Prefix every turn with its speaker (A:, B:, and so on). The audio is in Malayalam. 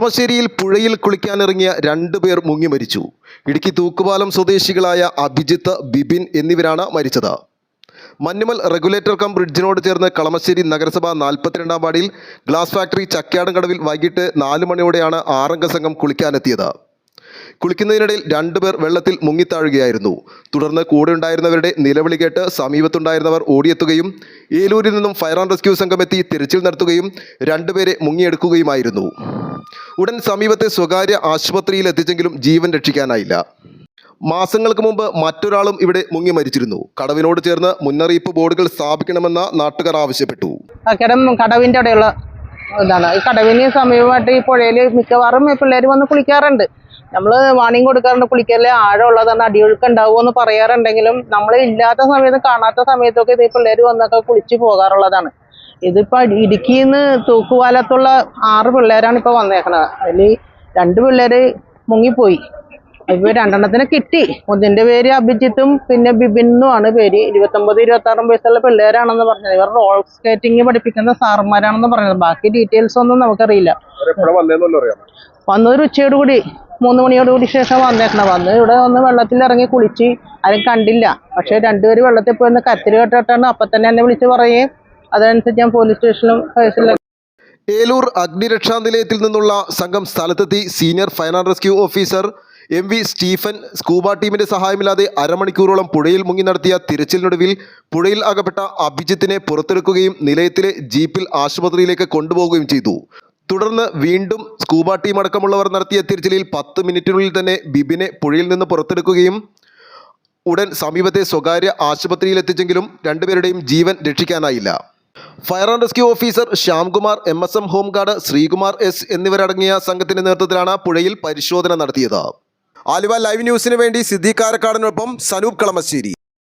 A: കളമശ്ശേരിയിൽ പുഴയിൽ കുളിക്കാനിറങ്ങിയ 2 പേർ മുങ്ങി മരിച്ചു. ഇടുക്കി തൂക്കുപാലം സ്വദേശികളായ അഭിജിത്ത്, ബിബിൻ എന്നിവരാണ് മരിച്ചത്. മഞ്ഞുമൽ റെഗുലേറ്റർ കം ബ്രിഡ്ജിനോട് ചേർന്ന് കളമശ്ശേരി നഗരസഭ 42-ാം വാർഡിൽ ഗ്ലാസ് ഫാക്ടറി ചക്യാടൻകടവിൽ വൈകിട്ട് 4 മണിയോടെയാണ് 6 അംഗ സംഘം കുളിക്കാനെത്തിയത്. കുളിക്കുന്നതിനിടയിൽ 2 പേർ വെള്ളത്തിൽ മുങ്ങിത്താഴുകയായിരുന്നു. തുടർന്ന് കൂടെ ഉണ്ടായിരുന്നവരുടെ നിലവിളി കേട്ട് സമീപത്തുണ്ടായിരുന്നവർ ഓടിയെത്തുകയും ഏലൂരിൽ നിന്നും ഫയർ ആൻഡ് റെസ്ക്യൂ സംഘം എത്തി തിരച്ചിൽ നടത്തുകയും 2 പേരെ മുങ്ങിയെടുക്കുകയുമായിരുന്നു. ഉടൻ സമീപത്തെ സ്വകാര്യ ആശുപത്രിയിൽ എത്തിച്ചെങ്കിലും ജീവൻ രക്ഷിക്കാനായില്ല. മാസങ്ങൾക്ക് മുമ്പ് മറ്റൊരാളും ഇവിടെ മുങ്ങി മരിച്ചിരുന്നു. കടവിനോട് ചേർന്ന് മുന്നറിയിപ്പ് ബോർഡുകൾ സ്ഥാപിക്കണമെന്ന് നാട്ടുകാർ ആവശ്യപ്പെട്ടു.
B: കടവിൻ്റെ അവിടെയുള്ള ഇതാണ്. ഈ കടവിന് സമീപമായിട്ട് ഈ പുഴയിൽ മിക്കവാറും പിള്ളേർ വന്ന് കുളിക്കാറുണ്ട്. നമ്മൾ വാണിംഗ് കൊടുക്കാറുണ്ട്, കുളിക്കല്ലേ ആഴമുള്ളതാണ്, അടിയൊഴുക്ക് ഉണ്ടാവുമെന്ന് പറയാറുണ്ടെങ്കിലും നമ്മൾ ഇല്ലാത്ത സമയത്ത് കാണാത്ത സമയത്തൊക്കെ ഇത് പിള്ളേർ വന്നൊക്കെ കുളിച്ച് പോകാറുള്ളതാണ്. ഇതിപ്പോൾ ഇടുക്കിയിൽ നിന്ന് തൂക്കുപാലത്തുള്ള 6 പിള്ളേരാണ് ഇപ്പോൾ വന്നേക്കണത്. അതിൽ 2 പിള്ളേർ മുങ്ങിപ്പോയി. ഇപ്പോൾ 2 എണ്ണത്തിനെ കിട്ടി. ഒന്നിൻ്റെ പേര് അഭിജിത്തും പിന്നെ ബിബിനുമാണ് പേര്. 29-26 വയസ്സുള്ള പിള്ളേരാണെന്ന് പറഞ്ഞത്. ഇവർ റോൾ സ്കേറ്റിംഗ് പഠിപ്പിക്കുന്ന സാറന്മാരാണെന്ന് പറഞ്ഞത്. ബാക്കി ഡീറ്റെയിൽസ് ഒന്നും നമുക്കറിയില്ല. വന്നൊരു ഉച്ചയോടുകൂടി 3 മണിയോടുകൂടി ശേഷം വന്ന് ഇവിടെ വെള്ളത്തിലിറങ്ങി കുളിച്ച് ആരും കണ്ടില്ല. പക്ഷേ 2 പേര് വെള്ളത്തിൽ പോയി കത്തിരി കേട്ടിട്ടാണ് അപ്പം തന്നെ എന്നെ വിളിച്ച് പറയുകയും അതനുസരിച്ച് ഞാൻ പോലീസ് സ്റ്റേഷനിലും കേസിലും.
A: ഏലൂർ അഗ്നിരക്ഷാ നിലയത്തിൽ നിന്നുള്ള സംഘം സ്ഥലത്തെത്തി senior fire and rescue officer MV Stephen scuba ടീമിന്റെ സഹായമില്ലാതെ അരമണിക്കൂറോളം പുഴയിൽ മുങ്ങി നടത്തിയ തിരച്ചിലിനൊടുവിൽ പുഴയിൽ അകപ്പെട്ട അഭിജിത്തിനെ പുറത്തെടുക്കുകയും നിലയത്തിലെ ജീപ്പിൽ ആശുപത്രിയിലേക്ക് കൊണ്ടുപോവുകയും ചെയ്തു. തുടർന്ന് വീണ്ടും സ്കൂബ ടീം അടക്കമുള്ളവർ നടത്തിയ തിരച്ചിലിൽ 10 മിനിറ്റിനുള്ളിൽ തന്നെ ബിബിനെ പുഴയിൽ നിന്ന് പുറത്തെടുക്കുകയും ഉടൻ സമീപത്തെ സ്വകാര്യ ആശുപത്രിയിൽ എത്തിച്ചെങ്കിലും 2 പേരുടെയും ജീവൻ രക്ഷിക്കാനായില്ല. Fire and rescue officer Shyamkumar, MSM home guard Sreekumar S എന്നിവരടങ്ങിയ സംഘത്തിന്റെ നേതൃത്വത്തിലാണ് പുഴയിൽ പരിശോധന നടത്തിയത്. ആലുവ ലൈവ് ന്യൂസിന് വേണ്ടി സിദ്ദീഖ് കാരക്കാടിനൊപ്പം സനൂപ് കളമശ്ശേരി.